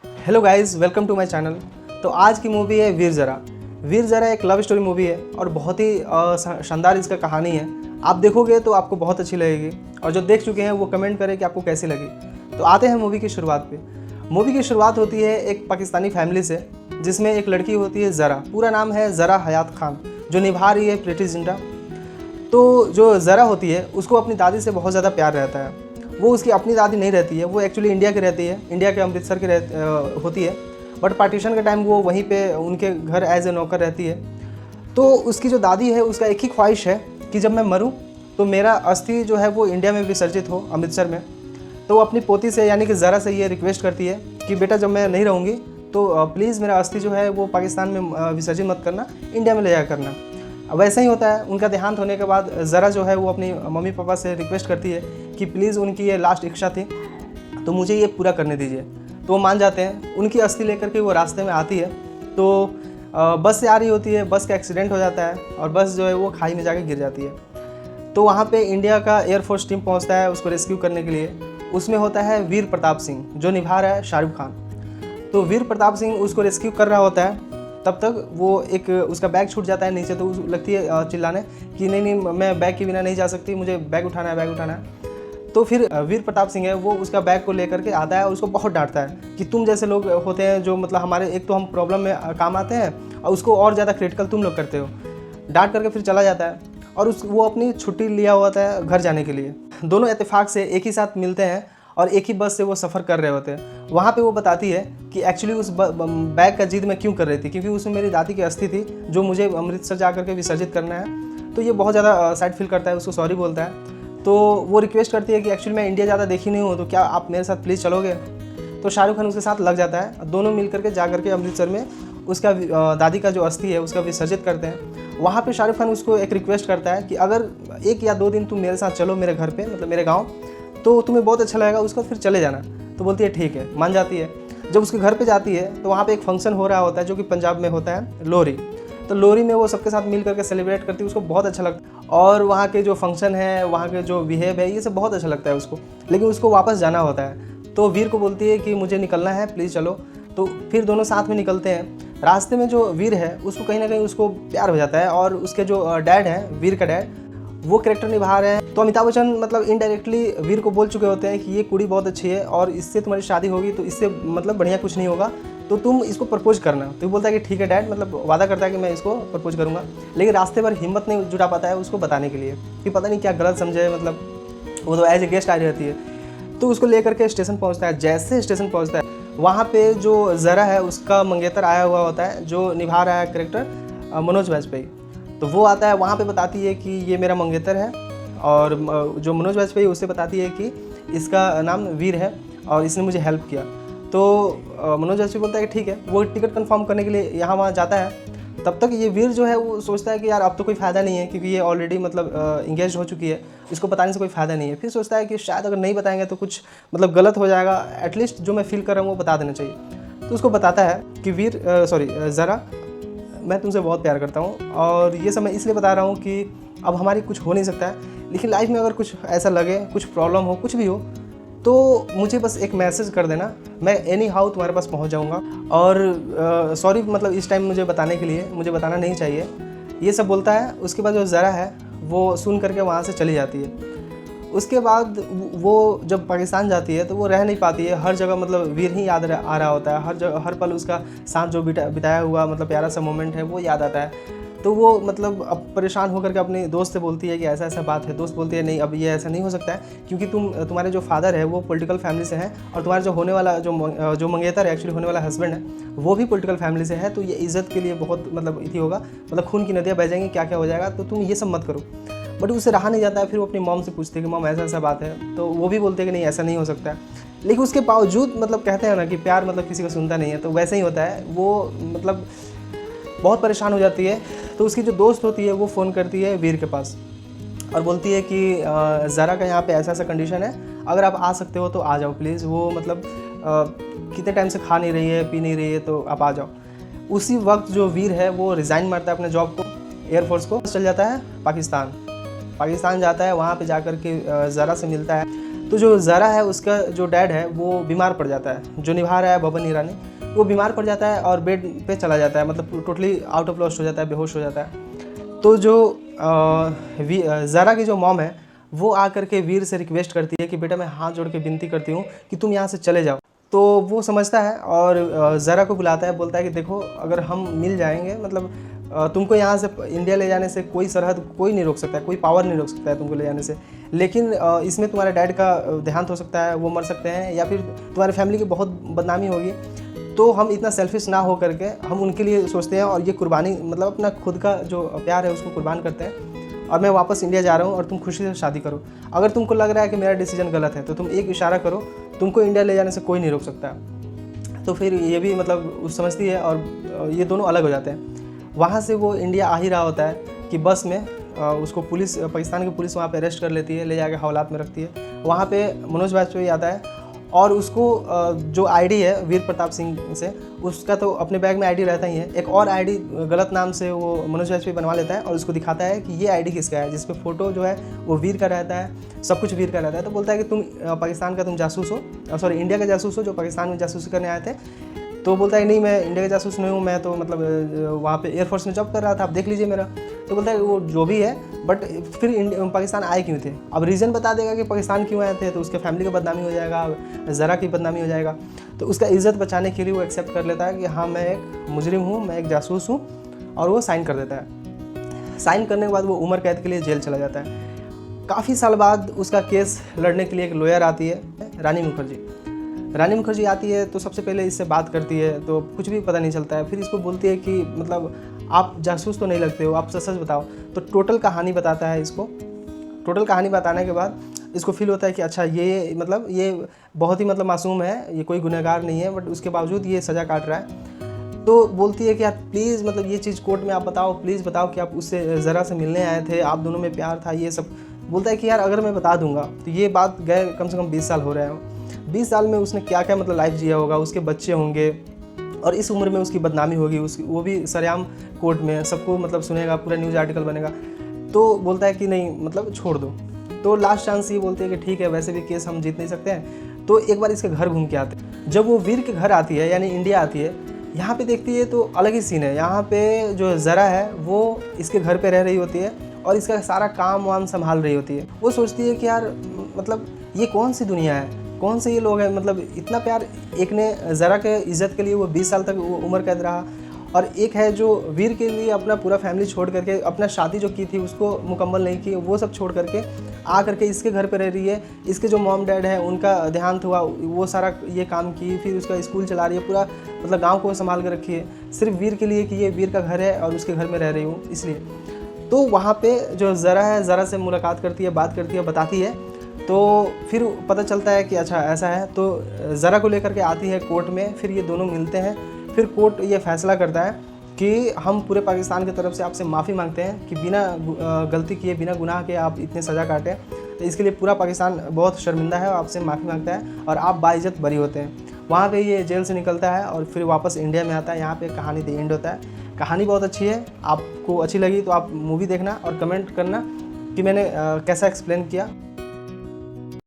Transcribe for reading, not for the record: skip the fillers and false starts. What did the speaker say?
Hello guys, welcome to my channel. तो आज की मूवी है वीर ज़रा। वीर ज़रा एक लव स्टोरी मूवी है और बहुत ही शानदार इसका कहानी है। आप देखोगे तो आपको बहुत अच्छी लगेगी और जो देख चुके हैं वो कमेंट करें कि आपको कैसी लगी। तो आते हैं मूवी की शुरुआत पे। मूवी की शुरुआत होती है एक पाकिस्तानी फैमिली से, जिसमें एक लड़की होती है ज़रा। पूरा नाम है ज़रा हयात खान, जो निभा रही है प्रीति जिंटा। तो जो ज़रा होती है उसको अपनी दादी से बहुत ज़्यादा प्यार रहता है। वो उसकी अपनी दादी नहीं रहती है, वो एक्चुअली इंडिया की रहती है, इंडिया के अमृतसर की होती है। बट पार्टीशन के टाइम वो वहीं पे उनके घर एज ए नौकर रहती है। तो उसकी जो दादी है उसका एक ही ख्वाहिश है कि जब मैं मरूं तो मेरा अस्थि जो है वो इंडिया में विसर्जित हो, अमृतसर में। तो वो अपनी पोती से यानी कि ज़रा से ये रिक्वेस्ट करती है कि बेटा जब मैं नहीं रहूँगी तो प्लीज़ मेरा अस्थि जो है वो पाकिस्तान में विसर्जित मत करना, इंडिया में ले जाया करना। वैसा ही होता है। उनका देहांत होने के बाद ज़रा जो है वो अपनी मम्मी पापा से रिक्वेस्ट करती है कि प्लीज़, उनकी ये लास्ट इच्छा थी तो मुझे ये पूरा करने दीजिए। तो वो मान जाते हैं। उनकी अस्थि लेकर के वो रास्ते में आती है तो बस से आ रही होती है, बस का एक्सीडेंट हो जाता है और बस जो है वो खाई में जाके गिर जाती है। तो वहाँ पे इंडिया का एयरफोर्स टीम पहुँचता है उसको रेस्क्यू करने के लिए। उसमें होता है वीर प्रताप सिंह, जो निभा रहा है शाहरुख खान। तो वीर प्रताप सिंह उसको रेस्क्यू कर रहा होता है। तब तक वो एक उसका बैग छूट जाता है नीचे, तो लगती है चिल्लाने कि नहीं नहीं, मैं बैग के बिना नहीं जा सकती, मुझे बैग उठाना है, बैग उठाना है। तो फिर वीर प्रताप सिंह है वो उसका बैग को लेकर के आता है और उसको बहुत डांटता है कि तुम जैसे लोग होते हैं जो मतलब हमारे, एक तो हम प्रॉब्लम में काम आते हैं और उसको और ज़्यादा क्रिटिकल तुम लोग करते हो। डांट करके फिर चला जाता है और वो अपनी छुट्टी लिया हुआ था घर जाने के लिए। दोनों इत्तेफाक से एक ही साथ मिलते हैं और एक ही बस से वो सफ़र कर रहे होते हैं। वहाँ पे वो बताती है कि एक्चुअली उस बैग का जिद मैं क्यों कर रही थी, क्योंकि उसमें मेरी दादी की अस्थि थी जो मुझे अमृतसर जा करके विसर्जित करना है। तो ये बहुत ज़्यादा सैड फील करता है, उसको सॉरी बोलता है। तो वो रिक्वेस्ट करती है कि एक्चुअली मैं इंडिया ज़्यादा देखी नहीं हूँ, तो क्या आप मेरे साथ प्लीज़ चलोगे। तो शाहरुख खान उसके साथ लग जाता है। दोनों मिल करके जा करके अमृतसर में उसका दादी का जो अस्थि है उसका विसर्जित करते हैं। वहाँ पे शाहरुख खान उसको एक रिक्वेस्ट करता है कि अगर 1 या 2 दिन तुम मेरे साथ चलो मेरे घर पे, मतलब मेरे गाँव, तो तुम्हें बहुत अच्छा लगेगा, उसको फिर चले जाना। तो बोलती है ठीक है, मान जाती है। जब उसके घर पे जाती है तो वहाँ पे एक फंक्शन हो रहा होता है जो कि पंजाब में होता है, लोहरी। तो लोहरी में वो सबके साथ मिल करके सेलिब्रेट करती है, उसको बहुत अच्छा लगता है। और वहाँ के जो फंक्शन है, वहाँ के जो बिहेव है, ये सब बहुत अच्छा लगता है उसको। लेकिन उसको वापस जाना होता है। तो वीर को बोलती है कि मुझे निकलना है, प्लीज़ चलो। तो फिर दोनों साथ में निकलते हैं। रास्ते में जो वीर है उसको कहीं ना कहीं उसको प्यार हो जाता है और उसके जो डैड हैं, वीर का डैड, वो कैरेक्टर निभा रहे हैं। तो अमिताभ बच्चन मतलब इनडायरेक्टली वीर को बोल चुके होते हैं कि ये कुड़ी बहुत अच्छी है और इससे तुम्हारी शादी होगी तो इससे मतलब बढ़िया कुछ नहीं होगा, तो तुम इसको प्रपोज करना। तो बोलता है कि ठीक है डैड, मतलब वादा करता है कि मैं इसको प्रपोज करूँगा। लेकिन रास्ते पर हिम्मत नहीं जुटा पाता है उसको बताने के लिए कि पता नहीं क्या गलत समझे, मतलब वो तो एज ए गेस्ट आ रहती है। तो उसको लेकर के स्टेशन पहुँचता है। जैसे स्टेशन पहुँचता है वहाँ पे जो ज़रा है उसका मंगेतर आया हुआ होता है, जो निभा रहा है कैरेक्टर मनोज वाजपेयी। तो वो आता है, वहाँ पे बताती है कि ये मेरा मंगेतर है। और जो मनोज वाजपेयी उससे बताती है कि इसका नाम वीर है और इसने मुझे हेल्प किया। तो मनोज वाजपेयी बोलता है कि ठीक है। वो टिकट कंफर्म करने के लिए यहाँ वहाँ जाता है। तब तक ये वीर जो है वो सोचता है कि यार अब तो कोई फ़ायदा नहीं है, क्योंकि ये ऑलरेडी मतलब इंगेज हो चुकी है, इसको बताने से कोई फ़ायदा नहीं है। फिर सोचता है कि शायद अगर नहीं बताएंगे तो कुछ मतलब गलत हो जाएगा, एटलीस्ट जो मैं फील कर रहा हूँ वो बता देना चाहिए। तो उसको बताता है कि ज़रा, मैं तुमसे बहुत प्यार करता हूँ और ये सब मैं इसलिए बता रहा हूँ कि अब हमारी कुछ हो नहीं सकता है, लेकिन लाइफ में अगर कुछ ऐसा लगे, कुछ प्रॉब्लम हो, कुछ भी हो, तो मुझे बस एक मैसेज कर देना, मैं एनी हाउ तुम्हारे पास पहुँच जाऊँगा। और सॉरी मतलब इस टाइम मुझे बताने के लिए, मुझे बताना नहीं चाहिए, ये सब बोलता है। उसके बाद जो ज़रा है वो सुन करके वहाँ से चली जाती है। उसके बाद वो जब पाकिस्तान जाती है तो वो रह नहीं पाती है। हर जगह मतलब वीर ही याद आ रहा होता है, हर जगह हर पल उसका साथ जो बिताया हुआ मतलब प्यारा सा मोमेंट है वो याद आता है। तो वो मतलब अब परेशान होकर के अपने दोस्त से बोलती है कि ऐसा ऐसा बात है। दोस्त बोलती है नहीं, अब ये ऐसा नहीं हो सकता है, क्योंकि तुम्हारे जो फादर है वो पॉलिटिकल फैमिली से हैं और तुम्हारा जो होने वाला जो मंगेतर है, एक्चुअली होने वाला हस्बैंड है, वो भी पॉलिटिकल फैमिली से है। तो ये इज़्ज़त के लिए बहुत मतलब इति होगा, मतलब खून की नदियाँ बह जाएंगी, क्या क्या हो जाएगा, तो तुम ये सब मत करो। बट उससे रहा नहीं जाता है। फिर वो अपनी मॉम से पूछते हैं कि मॉम ऐसा ऐसा बात है, तो वो भी बोलते हैं कि नहीं ऐसा नहीं हो सकता है। लेकिन उसके बावजूद मतलब कहते हैं ना कि प्यार मतलब किसी को सुनता नहीं है, तो वैसे ही होता है। वो मतलब बहुत परेशान हो जाती है। तो उसकी जो दोस्त होती है वो फ़ोन करती है वीर के पास और बोलती है कि ज़रा का यहाँ पे ऐसा ऐसा कंडीशन है, अगर आप आ सकते हो तो आ जाओ प्लीज़। वो मतलब कितने टाइम से खा नहीं रही है, पी नहीं रही है, तो आप आ जाओ। उसी वक्त जो वीर है वो रिज़ाइन मारता है अपने जॉब को, एयरफोर्स को, चल जाता है पाकिस्तान जाता है। वहाँ पे जाकर के ज़रा से मिलता है। तो जो ज़रा है उसका जो डैड है वो बीमार पड़ जाता है, जो निभा रहा है बबन ईरानी, वो बीमार पड़ जाता है और बेड पे चला जाता है, मतलब टोटली आउट ऑफ लॉस्ट हो जाता है, बेहोश हो जाता है। तो जो ज़रा की जो मॉम है वो आकर के वीर से रिक्वेस्ट करती है कि बेटा मैं हाथ जोड़ के विनती करती हूँ कि तुम यहाँ से चले जाओ। तो वो समझता है और ज़रा को बुलाता है, बोलता है कि देखो अगर हम मिल जाएंगे, मतलब तुमको यहाँ से इंडिया ले जाने से कोई सरहद कोई नहीं रोक सकता है, कोई पावर नहीं रोक सकता है तुमको ले जाने से, लेकिन इसमें तुम्हारे डैड का देहांत हो सकता है, वो मर सकते हैं, या फिर तुम्हारी फैमिली की बहुत बदनामी होगी। तो हम इतना सेल्फिश ना हो करके हम उनके लिए सोचते हैं और ये कुर्बानी, मतलब अपना खुद का जो प्यार है उसको कुर्बान करते हैं, और मैं वापस इंडिया जा रहा हूँ और तुम खुशी से शादी करो। अगर तुमको लग रहा है कि मेरा डिसीजन गलत है तो तुम एक इशारा करो, तुमको इंडिया ले जाने से कोई नहीं रोक सकता। तो फिर ये भी मतलब समझती है और ये दोनों अलग हो जाते हैं। वहाँ से वो इंडिया आ ही रहा होता है कि बस में उसको पुलिस, पाकिस्तान की पुलिस वहाँ पे अरेस्ट कर लेती है, ले जाकर हवालात में रखती है। वहाँ पे मनोज वाजपेयी आता है और उसको जो आईडी है वीर प्रताप सिंह से, उसका तो अपने बैग में आईडी रहता ही है, एक और आईडी गलत नाम से वो मनोज वाजपेयी बनवा लेता है और उसको दिखाता है कि ये आईडी किसका है, जिस पे फ़ोटो जो है वो वीर का रहता है, सब कुछ वीर का रहता है। तो बोलता है कि तुम पाकिस्तान का तुम जासूस हो, सॉरी इंडिया का जासूस हो जो पाकिस्तान में जासूसी करने आए थे। तो बोलता है नहीं मैं इंडिया का जासूस नहीं हूँ, मैं तो मतलब वहाँ पे एयरफोर्स में जॉब कर रहा था, आप देख लीजिए मेरा। तो बोलता है वो जो भी है, बट फिर पाकिस्तान आए क्यों थे। अब रीज़न बता देगा कि पाकिस्तान क्यों आए थे तो उसके फैमिली का बदनामी हो जाएगा, ज़रा की बदनामी हो जाएगा। तो उसका इज़्ज़त बचाने के लिए वो एक्सेप्ट कर लेता है कि हाँ मैं एक मुजरिम हूँ, मैं एक जासूस हूँ, और वो साइन कर देता है। साइन करने के बाद वो उम्र कैद के लिए जेल चला जाता है। काफ़ी साल बाद उसका केस लड़ने के लिए एक लॉयर आती है, रानी मुखर्जी। रानी मुखर्जी आती है तो सबसे पहले इससे बात करती है, तो कुछ भी पता नहीं चलता है। फिर इसको बोलती है कि मतलब आप जासूस तो नहीं लगते हो, आप सच सच बताओ। तो टोटल कहानी बताता है इसको। टोटल कहानी बताने के बाद इसको फील होता है कि अच्छा ये मतलब ये बहुत ही मतलब मासूम है, ये कोई गुनहगार नहीं है, बट उसके बावजूद ये सज़ा काट रहा है। तो बोलती है कि यार प्लीज़ मतलब ये चीज़ कोर्ट में आप बताओ, प्लीज़ बताओ कि आप उससे ज़रा से मिलने आए थे, आप दोनों में प्यार था, ये सब। बोलता है कि यार अगर मैं बता दूंगा तो ये बात गए कम से कम 20 साल हो रहे हैं। 20 साल में उसने क्या क्या मतलब लाइफ जिया होगा, उसके बच्चे होंगे, और इस उम्र में उसकी बदनामी होगी, उसकी वो भी सरेआम कोर्ट में सबको मतलब सुनेगा, पूरा न्यूज़ आर्टिकल बनेगा। तो बोलता है कि नहीं मतलब छोड़ दो। तो लास्ट चांस ये बोलते हैं कि ठीक है वैसे भी केस हम जीत नहीं सकते हैं, तो एक बार इसके घर घूम के आते हैं। जब वो वीर के घर आती है यानी इंडिया आती है, यहाँ पे देखती है तो अलग ही सीन है। यहाँ पे जो ज़रा है वो इसके घर पे रह रही होती है और इसका सारा काम वाम संभाल रही होती है। वो सोचती है कि यार मतलब ये कौन सी दुनिया है, कौन से ये लोग हैं, मतलब इतना प्यार। एक ने ज़रा के इज़्ज़त के लिए वो 20 साल तक वो उम्र कैद रहा, और एक है जो वीर के लिए अपना पूरा फैमिली छोड़ करके, अपना शादी जो की थी उसको मुकम्मल नहीं की, वो सब छोड़ करके आ करके इसके घर पे रह रही है। इसके जो मॉम डैड है उनका देहांत हुआ, वो सारा ये काम की, फिर उसका स्कूल चला रही है, पूरा मतलब गाँव को संभाल कर रखी है, सिर्फ वीर के लिए कि ये वीर का घर है और उसके घर में रह रही हूँ इसलिए। तो वहाँ पे जो ज़रा है, ज़रा से मुलाकात करती है, बात करती है, बताती है। तो फिर पता चलता है कि अच्छा ऐसा है। तो ज़रा को लेकर के आती है कोर्ट में, फिर ये दोनों मिलते हैं। फिर कोर्ट ये फैसला करता है कि हम पूरे पाकिस्तान की तरफ से आपसे माफ़ी मांगते हैं कि बिना गलती किए, बिना गुनाह के आप इतने सज़ा काटें, तो इसके लिए पूरा पाकिस्तान बहुत शर्मिंदा है और आपसे माफ़ी मांगता है और आप बाइज्जत बरी होते हैं। वहाँ पे ये जेल से निकलता है और फिर वापस इंडिया में आता है। यहाँ पे कहानी द एंड होता है। कहानी बहुत अच्छी है, आपको अच्छी लगी तो आप मूवी देखना और कमेंट करना कि मैंने कैसा एक्सप्लेन किया।